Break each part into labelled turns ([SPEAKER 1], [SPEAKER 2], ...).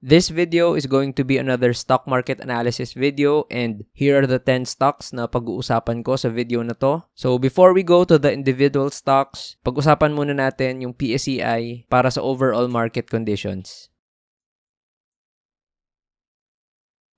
[SPEAKER 1] This video is going to be another stock market analysis video, and here are the 10 stocks na pag-uusapan ko sa video na to. So before we go to the individual stocks, pag-usapan muna natin yung PSEI para sa overall market conditions.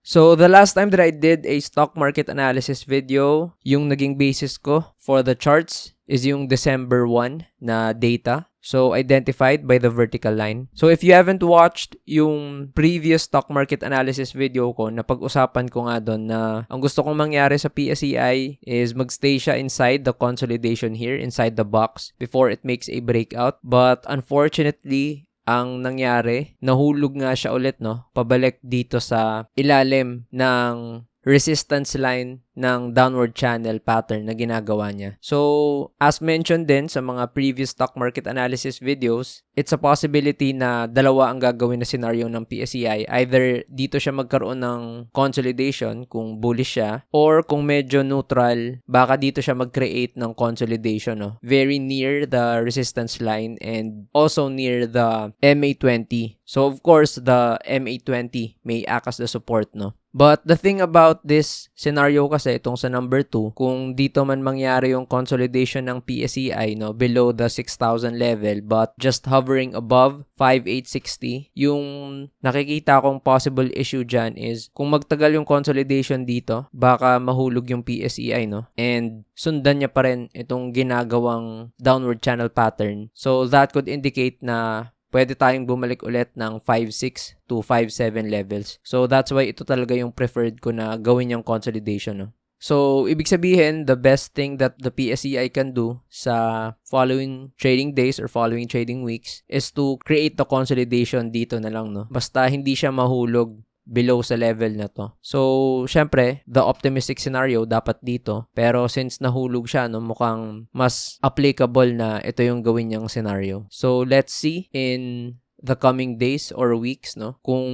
[SPEAKER 1] So the last time that I did a stock market analysis video, yung naging basis ko for the charts is yung December 1 na data. So, identified by the vertical line. So, if you haven't watched yung previous stock market analysis video ko, napag-usapan ko nga doon na ang gusto kong mangyari sa PSEI is magstay siya inside the consolidation here, inside the box, before it makes a breakout. But, unfortunately, ang nangyari, nahulog nga siya ulit, no? Pabalik dito sa ilalim ng resistance line ng downward channel pattern na ginagawa niya. So, as mentioned din sa mga previous stock market analysis videos, it's a possibility na dalawa ang gagawin na scenario ng PSEI. Either dito siya magkaroon ng consolidation kung bullish siya, or kung medyo neutral, baka dito siya mag-create ng consolidation, no? Very near the resistance line and also near the MA20. So, of course, the MA20 may act as the support, no? But the thing about this scenario kasi, itong sa number 2, kung dito man mangyari yung consolidation ng PSEI, no, below the 6,000 level but just hovering above 5,860, yung nakikita kong possible issue dyan is kung magtagal yung consolidation dito, baka mahulog yung PSEI, no? And sundan niya pa rin itong ginagawang downward channel pattern. So that could indicate na pwede tayong bumalik ulit ng 5.6 to 5.7 levels. So, that's why ito talaga yung preferred ko na gawin yung consolidation, no? So, ibig sabihin, the best thing that the PSEI can do sa following trading days or following trading weeks is to create the consolidation dito na lang, no? Basta hindi siya mahulog below sa level na to. So, syempre, the optimistic scenario dapat dito. Pero since nahulog siya, no, mukhang mas applicable na ito yung gawin niyang scenario. So, let's see in the coming days or weeks, no, kung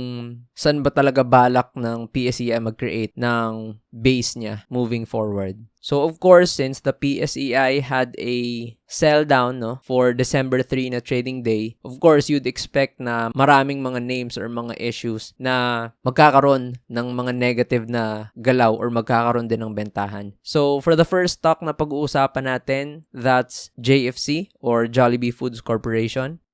[SPEAKER 1] saan ba talaga balak ng PSEI mag-create ng base niya moving forward. So, of course, since the PSEI had a sell down, no, for December 3 na trading day, of course, you'd expect na maraming mga names or mga issues na magkakaroon ng mga negative na galaw or magkakaroon din ng bentahan. So, for the first stock na pag-uusapan natin, that's JFC or Jollibee Foods Corporation.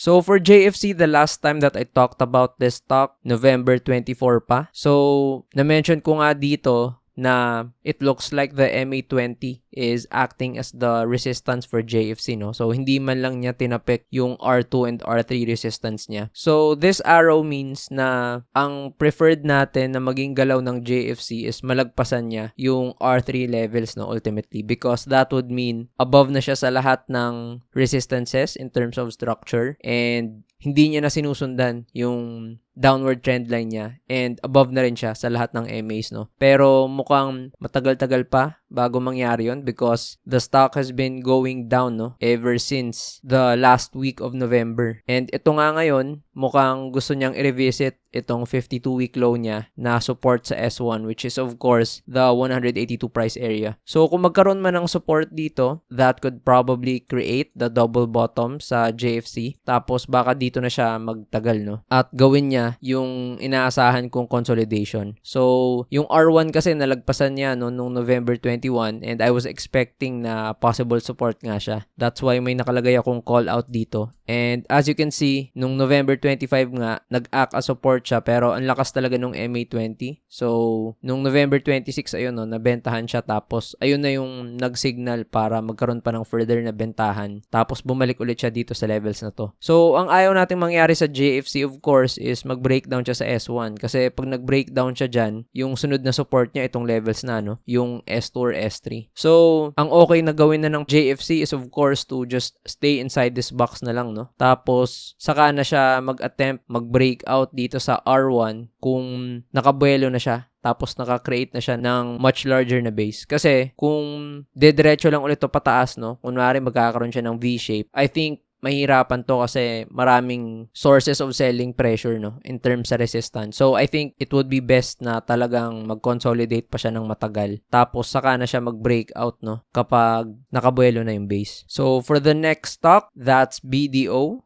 [SPEAKER 1] So, for JFC, the last time that I talked about this stock, November 24 pa. So, na-mention ko nga dito na it looks like the MA20 is acting as the resistance for JFC, no? So, hindi man lang niya tinapik yung R2 and R3 resistance niya. So, this arrow means na ang preferred natin na maging galaw ng JFC is malagpasan niya yung R3 levels, no, ultimately, because that would mean above na siya sa lahat ng resistances in terms of structure and hindi niya na sinusundan yung downward trend line niya and above na rin siya sa lahat ng MAs, no? Pero mukhang matagal-tagal pa bago mangyari yun because the stock has been going down, no, ever since the last week of November. And ito nga ngayon, mukhang gusto niyang i-revisit itong 52-week low niya na support sa S1, which is of course the 182 price area. So kung magkaroon man ng support dito, that could probably create the double bottom sa JFC. Tapos baka dito na siya magtagal, no? At gawin niya yung inaasahan kong consolidation. So yung R1 kasi nalagpasan niya, no, nung November 21 and I was expecting na possible support nga siya. That's why may nakalagay akong call out dito. And as you can see, nung November 25 nga, nag-act as support siya pero ang lakas talaga nung MA20. So, nung November 26, ayun, no, nabentahan siya tapos ayun na yung nag-signal para magkaroon pa ng further na bentahan. Tapos bumalik ulit siya dito sa levels na to. So, ang ayaw nating mangyari sa JFC of course is mag-breakdown siya sa S1 kasi pag nag-breakdown siya dyan, yung sunod na support niya itong levels na, no, yung S2 or S3. So, ang okay na gawin na ng JFC is of course to just stay inside this box na lang, no. Tapos, saka na siya mag-attempt mag-breakout dito sa R1 kung nakabuelo na siya. Tapos, naka-create na siya ng much larger na base. Kasi, kung dediretso lang ulit to pataas, no, kunwari magkakaroon siya ng V-shape, I think mahirapan to kasi maraming sources of selling pressure, no, in terms sa resistance. So, I think it would be best na talagang mag-consolidate pa siya ng matagal. Tapos, saka na siya mag-breakout, no, kapag nakabuelo na yung base. So, for the next stock, that's BDO.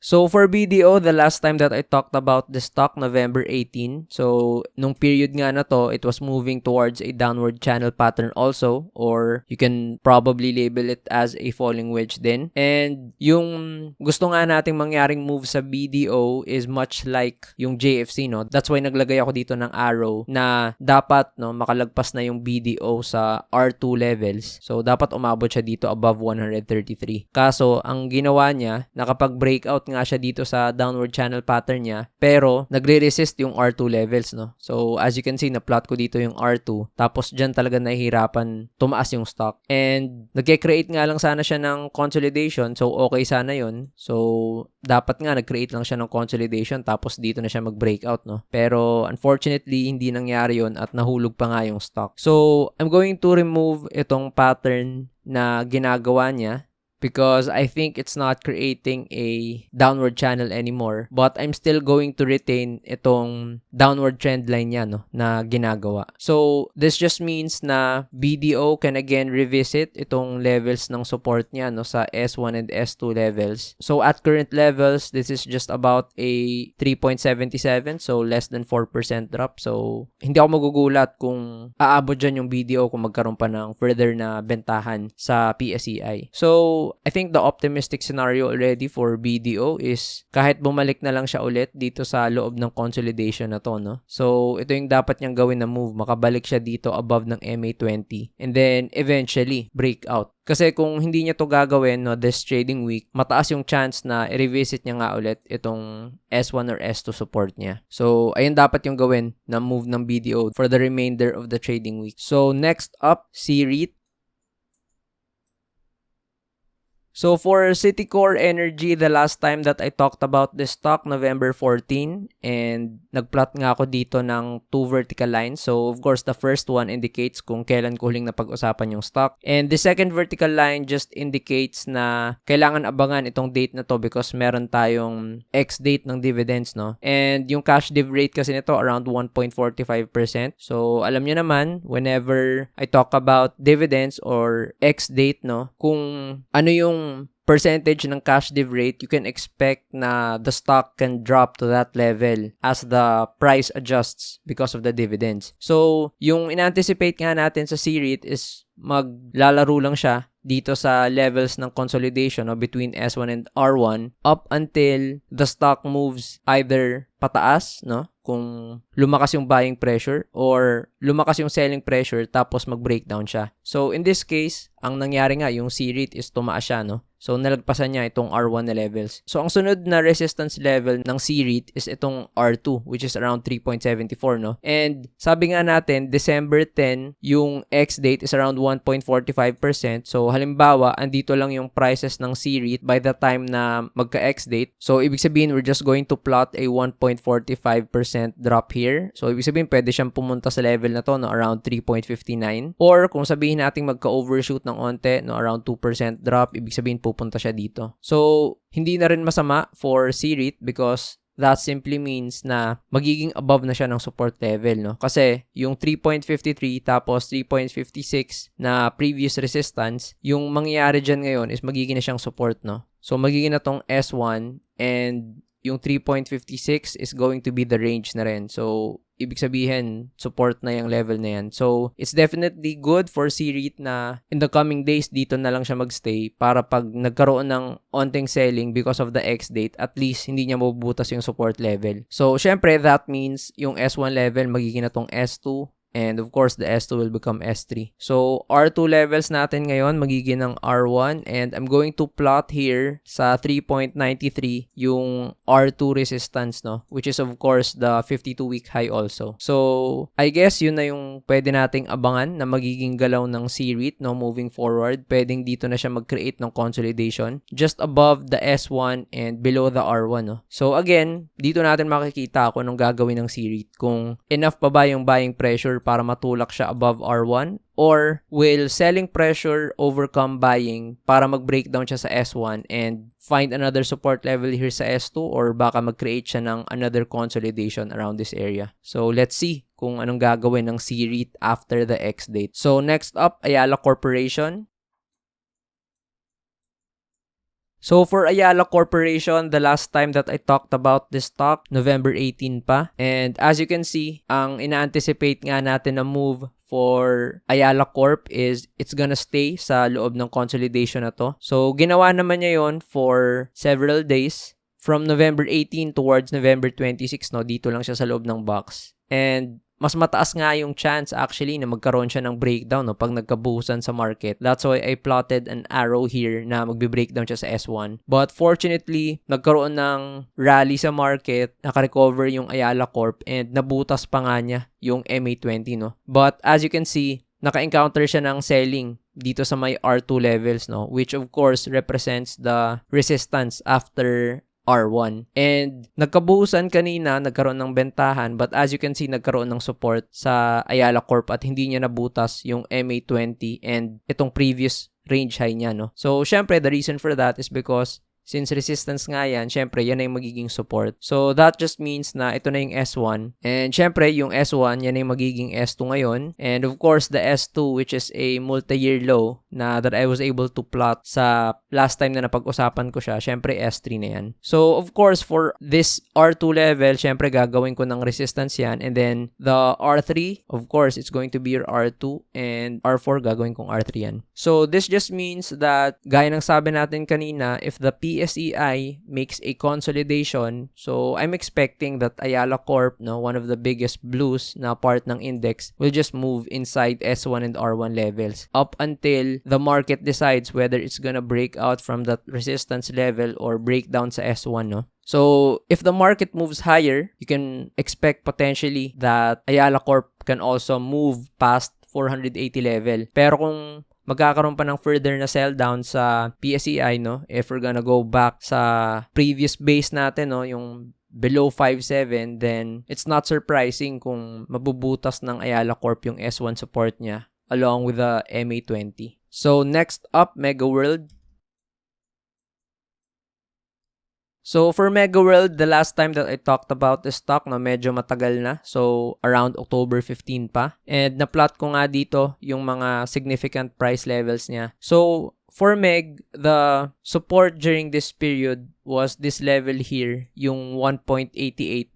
[SPEAKER 1] So for BDO, the last time that I talked about the stock, November 18. So nung period nga na to, it was moving towards a downward channel pattern also, or you can probably label it as a falling wedge din. And yung gusto nga nating mangyaring move sa BDO is much like yung JFC, no? That's why naglagay ako dito ng arrow na dapat, no, makalagpas na yung BDO sa R2 levels. So dapat umabot siya dito above 133. Kaso ang ginawa niya, nakapag-breakout nga siya dito sa downward channel pattern niya, pero nagre-resist yung R2 levels, no? So as you can see, na-plot ko dito yung R2, tapos dyan talaga nahihirapan tumaas yung stock. And nagke-create nga lang sana siya ng consolidation, so okay sana yun. So dapat nga nag-create lang siya ng consolidation, tapos dito na siya mag-breakout, no? Pero unfortunately, hindi nangyari yun at nahulog pa nga yung stock. So I'm going to remove itong pattern na ginagawa niya, because I think it's not creating a downward channel anymore. But I'm still going to retain itong downward trend line niya, no, na ginagawa. So this just means na BDO can again revisit itong levels ng support niya, no, sa S1 and S2 levels. So at current levels, this is just about a 3.77, so less than 4% drop. So hindi ako magugulat kung aabot dyan yung BDO kung magkaroon pa ng further na bentahan sa PSEI. So I think the optimistic scenario already for BDO is kahit bumalik na lang siya ulit dito sa loob ng consolidation na to, no? So ito yung dapat niyang gawin na move, makabalik siya dito above ng MA20 and then eventually breakout. Kasi kung hindi niya to gagawin, no, this trading week, mataas yung chance na i-revisit niya nga ulit itong S1 or S2 support niya. So ayun dapat yung gawin na move ng BDO for the remainder of the trading week. So next up, CREIT. So for Citicore Energy, the last time that I talked about this stock, November 14, and nagplot nga ako dito ng two vertical lines. So of course, the first one indicates kung kailan ko huling napag-usapan yung stock. And the second vertical line just indicates na kailangan abangan itong date na to because meron tayong X date ng dividends, no? And yung cash div rate kasi nito around 1.45%. So alam nyo naman, whenever I talk about dividends or X date, no, kung ano yung percentage ng cash div rate, you can expect na the stock can drop to that level as the price adjusts because of the dividends. So, yung in-anticipate nga natin sa CREIT is maglalaro lang siya dito sa levels ng consolidation, no, between S1 and R1 up until the stock moves either pataas, no, kung lumakas yung buying pressure or lumakas yung selling pressure tapos mag-breakdown siya. So in this case, ang nangyari nga yung CREIT is tumaas siya, no? So nalagpasan niya itong R1 na levels. So ang sunod na resistance level ng CREIT is itong R2, which is around 3.74, no? And sabi nga natin, December 10, yung X date is around 1.45%. So halimbawa, andito lang yung prices ng CREIT by the time na magka-X date. So ibig sabihin, we're just going to plot a 1.45% drop here. So ibig sabihin, pwede siyang pumunta sa level na to, no, around 3.59. Or kung sabihin natin magka-overshoot ng onte, no, around 2% drop, ibig sabihin pupunta siya dito. So hindi na rin masama for CREIT because that simply means na magiging above na siya ng support level, no? Kasi yung 3.53 tapos 3.56 na previous resistance, yung mangyayari dyan ngayon is magiging na siyang support, no? So magiging na tong S1 and yung 3.56 is going to be the range na rin. So ibig sabihin, support na yung level na yan. So, it's definitely good for CREIT na in the coming days, dito na lang siya magstay para pag nagkaroon ng onting selling because of the X date, at least hindi niya mabubutas yung support level. So, syempre, that means yung S1 level magiging na tong S2. And of course, the S2 will become S3. So, R2 levels natin ngayon magiging ng R1. And I'm going to plot here sa 3.93 yung R2 resistance, no? Which is of course the 52-week high also. So, I guess yun na yung pwede nating abangan na magiging galaw ng CREIT, no? Moving forward, pwedeng dito na siya mag-create ng consolidation just above the S1 and below the R1, no? So, again, dito natin makikita kung anong gagawin ng CREIT. Kung enough pa ba yung buying pressure para matulak siya above R1, or will selling pressure overcome buying para mag-breakdown siya sa S1 and find another support level here sa S2, or baka mag-create siya ng another consolidation around this area. So let's see kung anong gagawin ng CREIT after the X date. So next up, Ayala Corporation. So for Ayala Corporation, the last time that I talked about this stock, November 18 pa. And as you can see, ang ina-anticipate nga natin na move for Ayala Corp is it's gonna stay sa loob ng consolidation na to. So ginawa naman niya yon for several days from November 18 towards November 26, no? Dito lang siya sa loob ng box. And mas mataas nga yung chance actually na magkaroon siya ng breakdown, no, pag nagkabuhusan sa market. That's why I plotted an arrow here na magbe-breakdown siya sa S1. But fortunately, nagkaroon ng rally sa market, naka-recover yung Ayala Corp and nabutas pa nga niya yung MA20, no. But as you can see, naka-encounter siya ng selling dito sa may R2 levels, no, which of course represents the resistance after R1. And nagkabuhusan kanina, nagkaroon ng bentahan, but as you can see, nagkaroon ng support sa Ayala Corp at hindi niya nabutas yung MA20 and itong previous range high niya, no? So, syempre, the reason for that is because since resistance nga yan, syempre, yan ay magiging support. So, that just means na ito na yung S1. And syempre, yung S1, yan ay magiging S2 ngayon. And of course, the S2, which is a multi-year low na that I was able to plot sa last time na napag-usapan ko siya, syempre, S3 na yan. So, of course, for this R2 level, syempre, gagawin ko ng resistance yan. And then, the R3, of course, it's going to be your R2. And R4, gagawin kong R3 yan. So, this just means that, gaya ng sabi natin kanina, if the PSEI makes a consolidation, so I'm expecting that Ayala Corp, no, one of the biggest blues na part ng index, will just move inside S1 and R1 levels up until the market decides whether it's gonna break out from that resistance level or break down sa S1, no? So, if the market moves higher, you can expect potentially that Ayala Corp can also move past 480 level. Pero kung magkakaroon pa ng further na sell down sa PSEI, no, if we're gonna go back sa previous base natin, no, yung below 5.7, then it's not surprising kung mabubutas ng Ayala Corp yung S1 support niya along with the MA20. So, next up, Mega World. So, for Mega World, the last time that I talked about this stock, no, medyo matagal na. So, around October 15 pa. And na-plot ko nga dito yung mga significant price levels niya. So, for Meg, the support during this period was this level here, yung 1.88,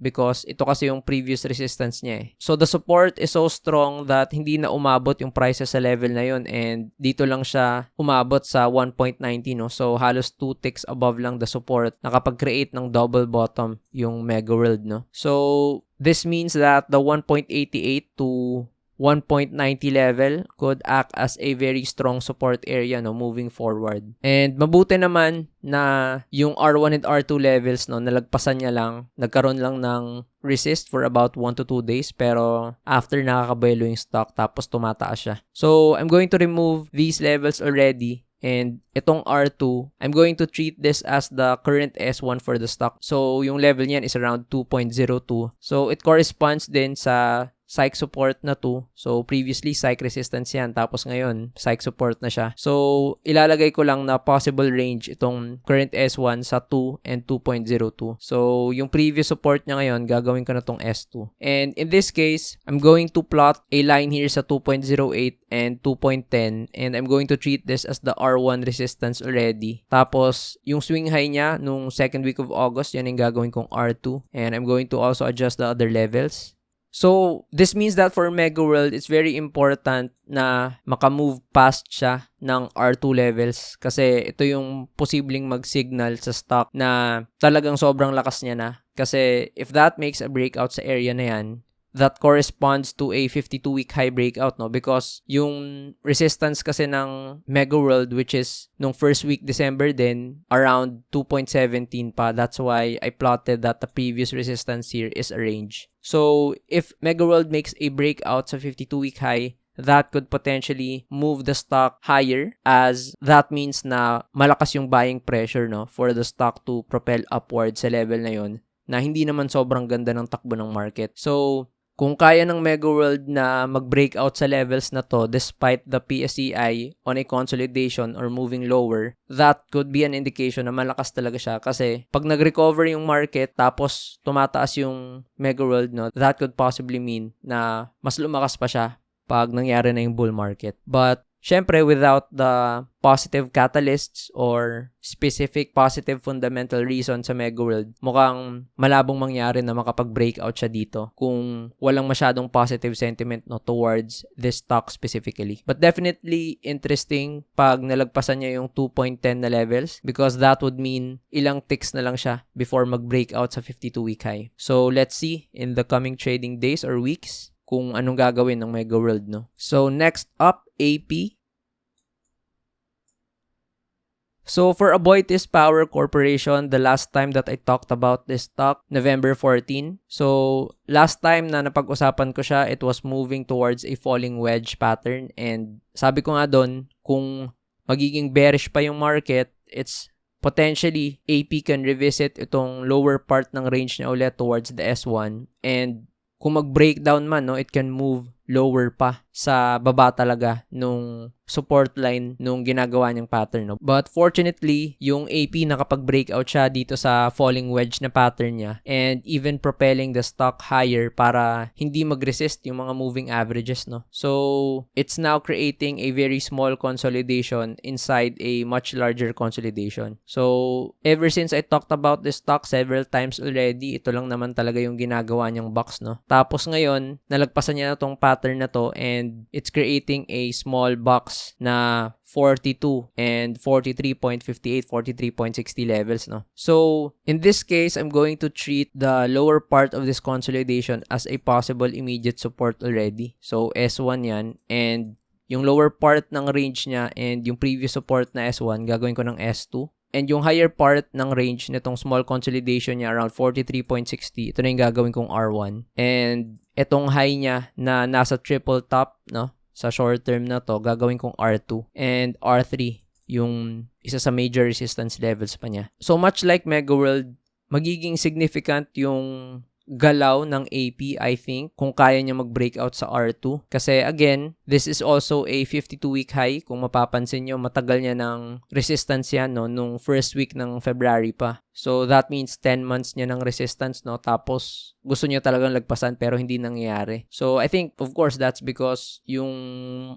[SPEAKER 1] because ito kasi yung previous resistance niya eh. So, the support is so strong that hindi na umabot yung prices sa level na yun and dito lang siya umabot sa 1.90, no? So, halos 2 ticks above lang the support, nakapag-create ng double bottom yung Mega World, no? So, this means that the 1.88 to 1.90 level could act as a very strong support area, no, moving forward. And mabuti naman na yung R1 and R2 levels, no, nalagpasan niya lang, nagkaroon lang ng resist for about 1 to 2 days, pero after nakakabuelo yung stock, tapos tumataas siya. So, I'm going to remove these levels already. And itong R2, I'm going to treat this as the current S1 for the stock. So, yung level niyan is around 2.02. So, it corresponds din sa psych support na 2. So, previously, psych resistance yan. Tapos ngayon, psych support na siya. So, ilalagay ko lang na possible range itong current S1 sa 2 and 2.02. So, yung previous support niya ngayon, gagawin ko na tong S2. And in this case, I'm going to plot a line here sa 2.08 and 2.10. And I'm going to treat this as the R1 resistance already. Tapos, yung swing high niya nung second week of August, yan yung gagawin kong R2. And I'm going to also adjust the other levels. So, this means that for Mega World, it's very important na makamove past siya ng R2 levels kasi ito yung posibleng mag-signal sa stock na talagang sobrang lakas niya na. Kasi if that makes a breakout sa area na yan, that corresponds to a 52-week high breakout, no? Because yung resistance kasi ng Mega World, which is nung first week December din, around 2.17 pa. That's why I plotted that the previous resistance here is a range. So, if Mega World makes a breakout sa 52-week high, that could potentially move the stock higher, as that means na malakas yung buying pressure, no, for the stock to propel upward sa level na yun, na hindi naman sobrang ganda ng takbo ng market. So, kung kaya ng Mega World na mag-breakout sa levels na to despite the PSEI on a consolidation or moving lower, that could be an indication na malakas talaga siya. Kasi pag nag-recover yung market tapos tumataas yung Mega World, no, that could possibly mean na mas lumakas pa siya pag nangyari na yung bull market. But syempre, without the positive catalysts or specific positive fundamental reason sa Mega World, mukhang malabong mangyari na makapag-breakout siya dito kung walang masyadong positive sentiment towards this stock specifically. But definitely interesting pag nalagpasan niya yung 2.10 na levels because that would mean ilang ticks na lang siya before mag-breakout sa 52-week high. So let's see in the coming trading days or weeks kung anong gagawin ng Mega World, no? So next up, AP. So for Aboitiz Power Corporation, the last time that I talked about this stock, November 14. So last time na napag-usapan ko siya, it was moving towards a falling wedge pattern. And sabi ko nga doon, kung magiging bearish pa yung market, it's potentially AP can revisit itong lower part ng range niya ulit towards the S1. And kung mag-breakdown man, no, it can move lower pa sa baba talaga nung support line nung ginagawa niyang pattern, no? But fortunately, yung AP nakapag-breakout siya dito sa falling wedge na pattern niya and even propelling the stock higher para hindi mag-resist yung mga moving averages, no? So, it's now creating a very small consolidation inside a much larger consolidation. So, ever since I talked about this stock several times already, ito lang naman talaga yung ginagawa niyang box, no? Tapos ngayon, nalagpasan niya na tong pattern na to and it's creating a small box na 42 and 43.58, 43.60 levels, no? So, in this case, I'm going to treat the lower part of this consolidation as a possible immediate support already. So, S1 yan and yung lower part ng range niya and yung previous support na S1, gagawin ko ng S2. And yung higher part ng range nitong small consolidation niya around 43.60, ito na yung gagawin kong R1. And itong high niya na nasa triple top, no? Sa short term na to, gagawin kong R2 and R3, yung isa sa major resistance levels pa niya. So much like Mega World, magiging significant yung galaw ng AP, I think, kung kaya niya mag-breakout sa R2. Kasi again, this is also a 52-week high. Kung mapapansin nyo, matagal niya ng resistance yan, no, nung first week ng February pa. So that means 10 months niya ng resistance, no? Tapos gusto niya talagang lagpasan pero hindi nangyayari. So I think, of course, that's because yung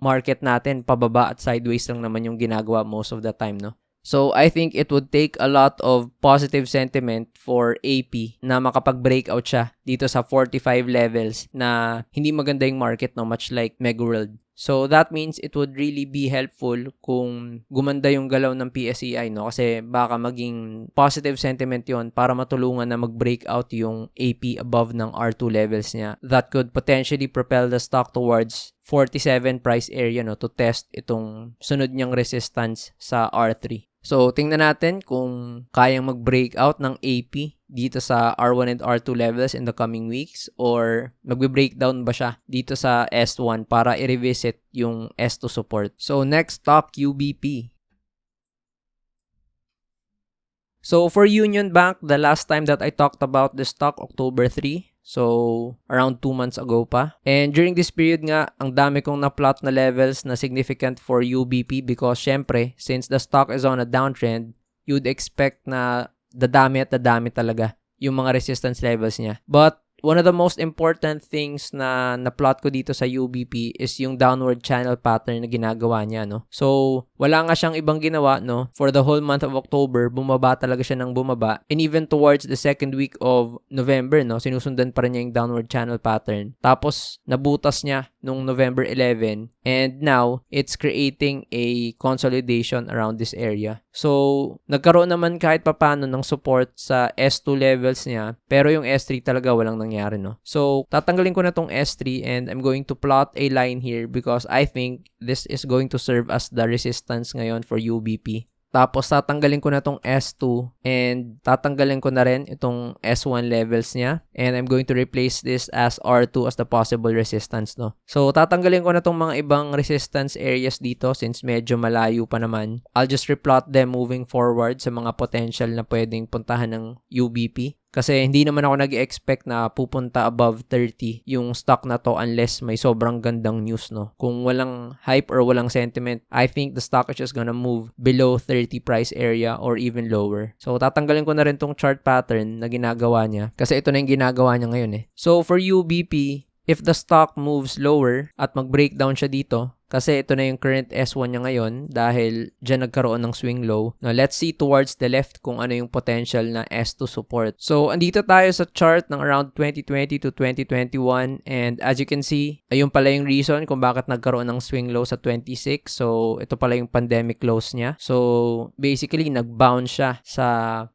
[SPEAKER 1] market natin pababa at sideways lang naman yung ginagawa most of the time, no? So, I think it would take a lot of positive sentiment for AP na makapag-breakout siya dito sa 45 levels na hindi maganda yung market, no, much like Mega World. So, that means it would really be helpful kung gumanda yung galaw ng PSEI, no? Kasi baka maging positive sentiment yon para matulungan na mag-breakout yung AP above ng R2 levels niya. That could potentially propel the stock towards 47 price area, no, to test itong sunod niyang resistance sa R3. So, tingnan natin kung kayang mag-breakout ng AP dito sa R1 and R2 levels in the coming weeks or magbe-breakdown ba siya dito sa S1 para i-revisit yung S2 support. So, next stock, UBP. So, for Union Bank, the last time that I talked about the stock, October 3. So, around 2 months ago pa. And during this period nga, ang dami kong na-plot na levels na significant for UBP because syempre, since the stock is on a downtrend, you'd expect na dadami at dadami talaga yung mga resistance levels niya. But one of the most important things na na-plot ko dito sa UBP is yung downward channel pattern na ginagawa niya, no? So, wala nga siyang ibang ginawa, no? For the whole month of October, bumaba talaga siya ng bumaba. And even towards the second week of November, no? Sinusundan pa rin niya yung downward channel pattern. Tapos, nabutas niya nung November 11. And now, it's creating a consolidation around this area. So, nagkaroon naman kahit papano ng support sa S2 levels niya. Pero yung S3 talaga walang nangyari, no? So, tatanggalin ko na tong S3 and I'm going to plot a line here because I think this is going to serve as the resistance ngayon for UBP. Tapos, tatanggalin ko na tong S2 and tatanggalin ko na rin itong S1 levels niya. And I'm going to replace this as R2 as the possible resistance, no? So, tatanggalin ko na tong mga ibang resistance areas dito since medyo malayo pa naman. I'll just replot them moving forward sa mga potential na pwedeng puntahan ng UBP. Kasi hindi naman ako nag-expect na pupunta above 30 yung stock na to unless may sobrang gandang news, no? Kung walang hype or walang sentiment, I think the stock is just gonna move below 30 price area or even lower. So, tatanggalin ko na rin tong chart pattern na ginagawa niya kasi ito na yung ginagawa niya ngayon, eh. So, for UBP, if the stock moves lower at mag-breakdown siya dito, Kasi ito na yung current S1 niya ngayon dahil dyan nagkaroon ng swing low. Now, let's see towards the left kung ano yung potential na S2 support. So, andito tayo sa chart ng around 2020 to 2021 and as you can see, ayun pala yung reason kung bakit nagkaroon ng swing low sa 26. So, ito pala yung pandemic lows niya. So, basically, nag-bounce siya sa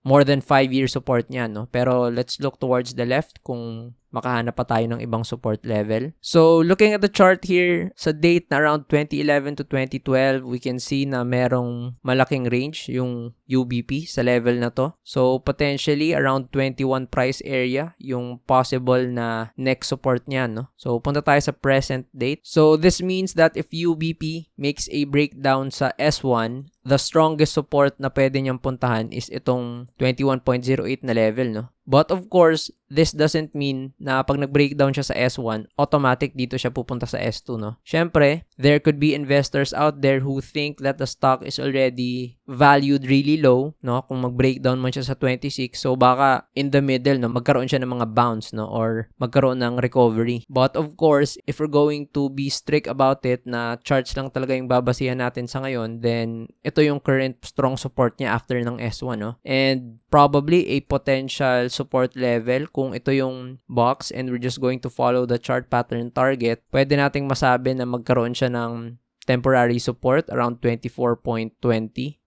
[SPEAKER 1] more than 5-year support niya, no? Pero let's look towards the left kung makahanap pa tayo ng ibang support level. So, looking at the chart here, sa date na around 2011 to 2012, we can see na merong malaking range yung UBP sa level na to. So, potentially around 21 price area yung possible na next support niya, no? So, punta tayo sa present date. So, this means that if UBP makes a breakdown sa S1, the strongest support na pwede niyang puntahan is itong 21.08 na level, no? But of course, this doesn't mean na pag nag-breakdown siya sa S1, automatic dito siya pupunta sa S2, no? Syempre, there could be investors out there who think that the stock is already valued really low, no? Kung mag-breakdown man siya sa 26, so baka in the middle, no, magkaroon siya ng mga bounce, no, or magkaroon ng recovery. But of course, if we're going to be strict about it na charts lang talaga yung babasihan natin sa ngayon, then ito yung current strong support niya after ng S1, no? And probably a potential support level kung ito yung box and we're just going to follow the chart pattern target, pwede nating masabi na magkaroon siya ng temporary support around 24.20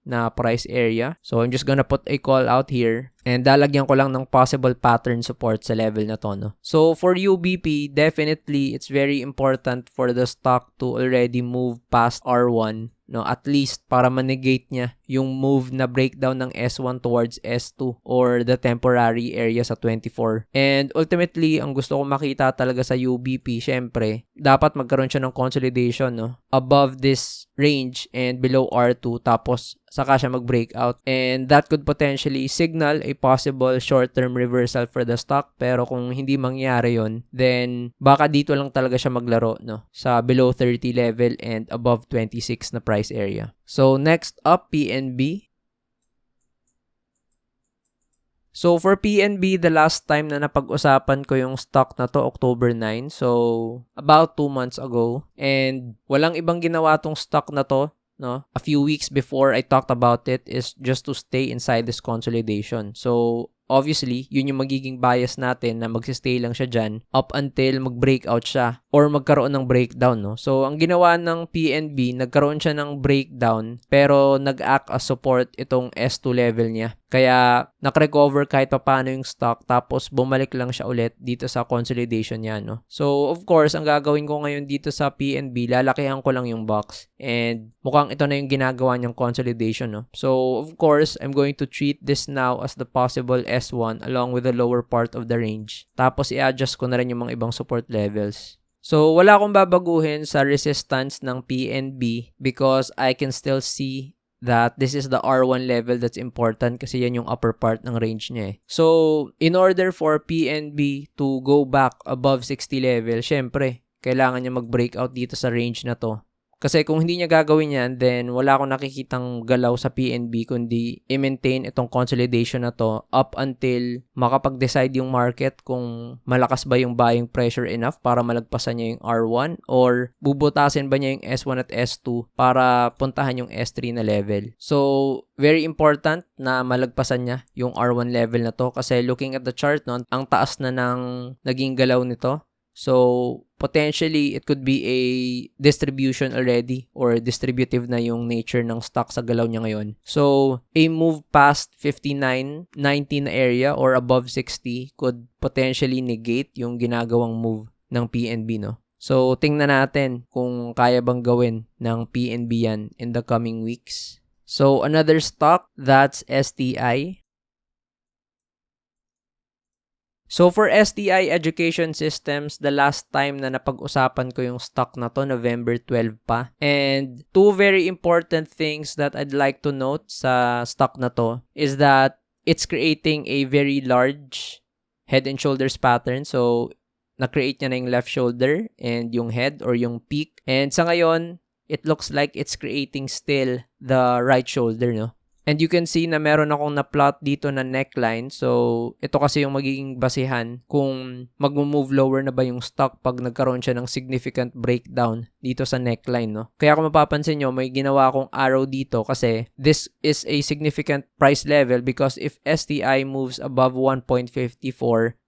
[SPEAKER 1] na price area. So, I'm just gonna put a call out here and dalagyan ko lang ng possible pattern support sa level na to, no? So, for UBP, definitely, it's very important for the stock to already move past R1, no, at least para manegate niya yung move na breakdown ng S1 towards S2 or the temporary area sa 24. And ultimately, ang gusto ko makita talaga sa UBP, syempre, dapat magkaroon siya ng consolidation, no, above this range and below R2, tapos saka siya mag-breakout. And that could potentially signal a possible short-term reversal for the stock. Pero kung hindi mangyari yon, then baka dito lang talaga siya maglaro, no, sa below 30 level and above 26 na price area. So, next up, PNB. So, for PNB, the last time na napag-usapan ko yung stock na to, October 9. So, about 2 months ago. And walang ibang ginawa tong stock na to, no? A few weeks before I talked about it is just to stay inside this consolidation. So, obviously, yun yung magiging bias natin na magsistay lang siya dyan up until mag-breakout siya or magkaroon ng breakdown, no? So, ang ginawa ng PNB, nagkaroon siya ng breakdown pero nag-act as support itong S2 level niya. Kaya, nak-recover kahit paano yung stock tapos bumalik lang siya ulit dito sa consolidation niya, no? So, of course, ang gagawin ko ngayon dito sa PNB, lalakihan ko lang yung box. And mukhang ito na yung ginagawa niyang consolidation, no? So, of course, I'm going to treat this now as the possible S1 along with the lower part of the range. Tapos, i-adjust ko na rin yung mga ibang support levels. So, wala akong babaguhin sa resistance ng PNB because I can still see that this is the R1 level that's important kasi yan yung upper part ng range niya eh. So, in order for PNB to go back above 60 level, syempre, kailangan niya mag-breakout dito sa range na to. Kasi kung hindi niya gagawin yan, then wala akong nakikitang galaw sa PNB kundi i-maintain itong consolidation na to up until makapag-decide yung market kung malakas ba yung buying pressure enough para malagpasan niya yung R1 or bubutasin ba niya yung S1 at S2 para puntahan yung S3 na level. So, very important na malagpasan niya yung R1 level na to kasi looking at the chart, no, ang taas na ng naging galaw nito. So, potentially, it could be a distribution already or distributive na yung nature ng stock sa galaw niya ngayon. So, a move past 59, 90 na area or above 60 could potentially negate yung ginagawang move ng PNB, no? So, tingnan natin kung kaya bang gawin ng PNB yan in the coming weeks. So, another stock, that's STI. So, for STI Education Systems, the last time na napag-usapan ko yung stock na to, November 12 pa. And two very important things that I'd like to note sa stock na to is that it's creating a very large head and shoulders pattern. So, na-create niya na yung left shoulder and yung head or yung peak. And sa ngayon, it looks like it's creating still the right shoulder, no? And you can see na meron akong na-plot dito na neckline. So, ito kasi yung magiging basihan kung mag-move lower na ba yung stock pag nagkaroon siya ng significant breakdown dito sa neckline, no? Kaya kung mapapansin nyo, may ginawa akong arrow dito kasi this is a significant price level because if STI moves above 1.54,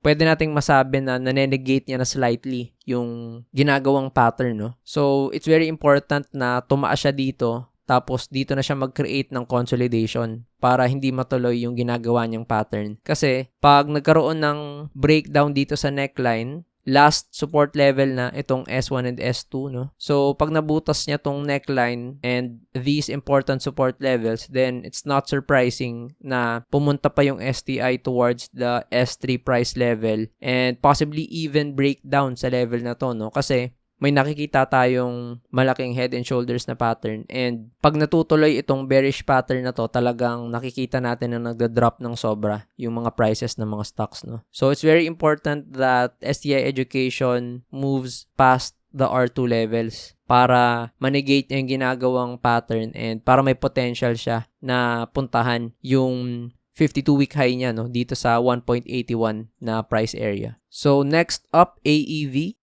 [SPEAKER 1] pwede nating masabi na nanenegate niya na slightly yung ginagawang pattern, no? So, it's very important na tumaas siya dito. Tapos, dito na siya mag-create ng consolidation para hindi matuloy yung ginagawa niyang pattern. Kasi, pag nagkaroon ng breakdown dito sa neckline, last support level na itong S1 and S2, no? So, pag nabutas niya tong neckline and these important support levels, then it's not surprising na pumunta pa yung STI towards the S3 price level and possibly even breakdown sa level na to, no? Kasi, may nakikita tayong malaking head and shoulders na pattern. And pag natutuloy itong bearish pattern na to, talagang nakikita natin na nagda-drop ng sobra yung mga prices ng mga stocks, no? So, it's very important that STI Education moves past the R2 levels para manegate yung ginagawang pattern and para may potential siya na puntahan yung 52-week high niya, no, dito sa 1.81 na price area. So, next up, AEV.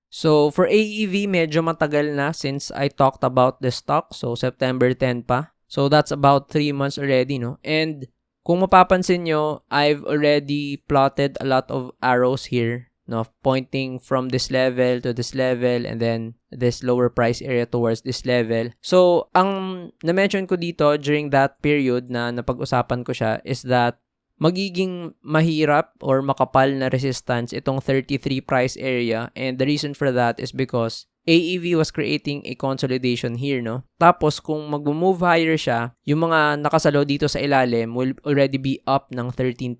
[SPEAKER 1] So, for AEV, medyo matagal na since I talked about the stock. So, September 10 pa. So, that's about 3 months already, no? And kung mapapansin nyo, I've already plotted a lot of arrows here, no? Pointing from this level to this level and then this lower price area towards this level. So, ang na-mention ko dito during that period na napag-usapan ko siya is that magiging mahirap or makapal na resistance itong 33 price area, and the reason for that is because AEV was creating a consolidation here, no? Tapos, kung mag-move higher siya, yung mga nakasalo dito sa ilalim will already be up ng 13%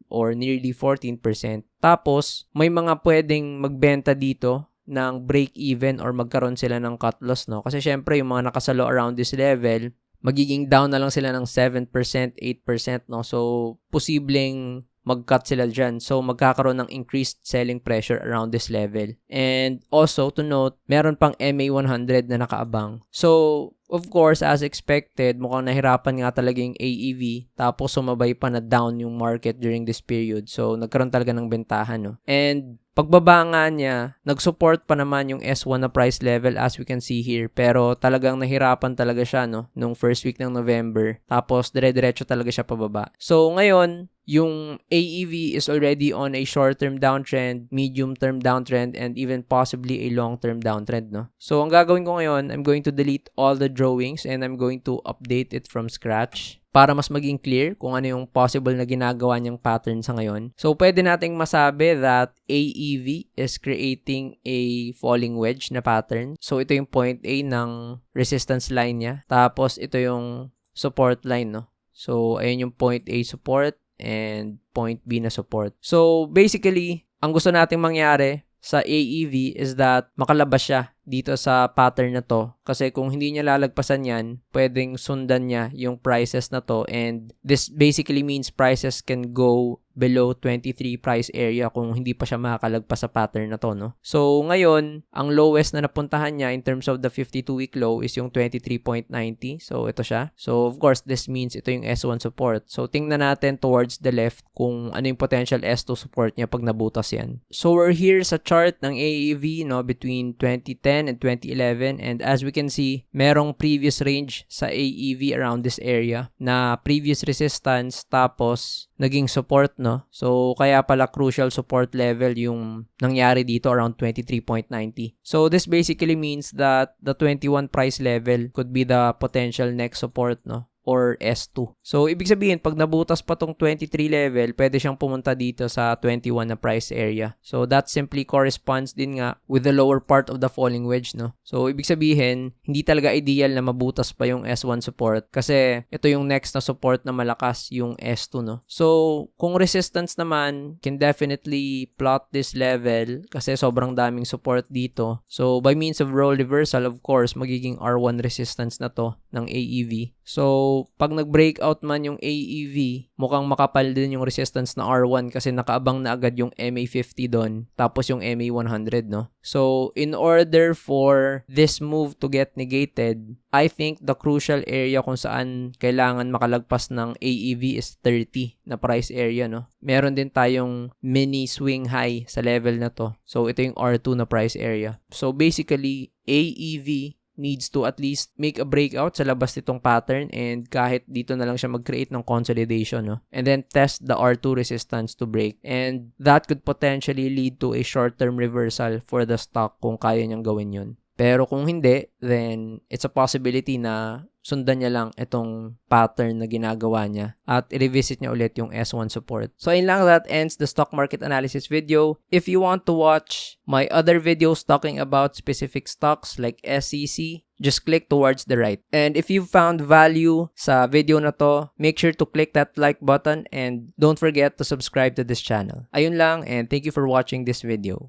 [SPEAKER 1] or nearly 14%. Tapos, may mga pwedeng magbenta dito ng break-even or magkaroon sila ng cut loss, no? Kasi syempre, yung mga nakasalo around this level, magiging down na lang sila ng 7%, 8%, no? So, posibleng mag-cut sila dyan. So, magkakaroon ng increased selling pressure around this level. And also, to note, meron pang MA100 na nakaabang. So, of course, as expected, mukhang nahirapan nga talaga yung AEV. Tapos, sumabay pa na down yung market during this period. So, nagkaroon talaga ng bentahan, no? And pagbaba nga niya, nag-support pa naman yung S1 na price level as we can see here. Pero talagang nahirapan talaga siya, no? Nung first week ng November. Tapos, dire-diretso talaga siya pababa. So, ngayon, yung AEV is already on a short-term downtrend, medium-term downtrend, and even possibly a long-term downtrend, no? So, ang gagawin ko ngayon, I'm going to delete all the drawings and I'm going to update it from scratch para mas maging clear kung ano yung possible na ginagawa niyang pattern sa ngayon. So, pwede nating masabi that AEV is creating a falling wedge na pattern. So, ito yung point A ng resistance line niya. Tapos, ito yung support line, no? So, ayun yung point A support and point B na support. So, basically, ang gusto nating mangyari sa AEV is that makalabas siya dito sa pattern na to. Kasi kung hindi niya lalagpasan yan, pwedeng sundan niya yung prices na to. And this basically means prices can go below 23 price area kung hindi pa siya makakalagpas sa pattern na to, no? So, ngayon, ang lowest na napuntahan niya in terms of the 52-week low is yung 23.90. So, ito siya. So, of course, this means ito yung S1 support. So, tingnan natin towards the left kung ano yung potential S2 support niya pag nabutas yan. So, we're here sa chart ng AEV, no, between 2010 and 2011, and as we can see, merong previous range sa AEV around this area na previous resistance tapos naging support, no? So, kaya pala crucial support level yung nangyari dito around 23.90. So, this basically means that the 21 price level could be the potential next support, no? Or S2. So, ibig sabihin, pag nabutas pa tong 23 level, pwede siyang pumunta dito sa 21 na price area. So, that simply corresponds din nga with the lower part of the falling wedge, no? So, ibig sabihin, hindi talaga ideal na mabutas pa yung S1 support kasi ito yung next na support na malakas, yung S2, no? So, kung resistance naman, can definitely plot this level kasi sobrang daming support dito. So, by means of role reversal, of course, magiging R1 resistance na to ng AEV. So, So, pag nag-breakout man yung AEV, mukhang makapal din yung resistance na R1 kasi nakaabang na agad yung MA50 doon, tapos yung MA100, no? So, in order for this move to get negated, I think the crucial area kung saan kailangan makalagpas ng AEV is 30 na price area, no? Meron din tayong mini swing high sa level na to. So, ito yung R2 na price area. So, basically, AEV needs to at least make a breakout sa labas nitong pattern and kahit dito na lang siya mag-create ng consolidation, no? And then test the R2 resistance to break. And that could potentially lead to a short-term reversal for the stock kung kaya niyang gawin yun. Pero kung hindi, then it's a possibility na sundan niya lang itong pattern na ginagawa niya at i-revisit niya ulit yung S1 support. So, ayun lang, that ends the stock market analysis video. If you want to watch my other videos talking about specific stocks like SEC, just click towards the right. And if you found value sa video na to, make sure to click that like button and don't forget to subscribe to this channel. Ayun lang, and thank you for watching this video.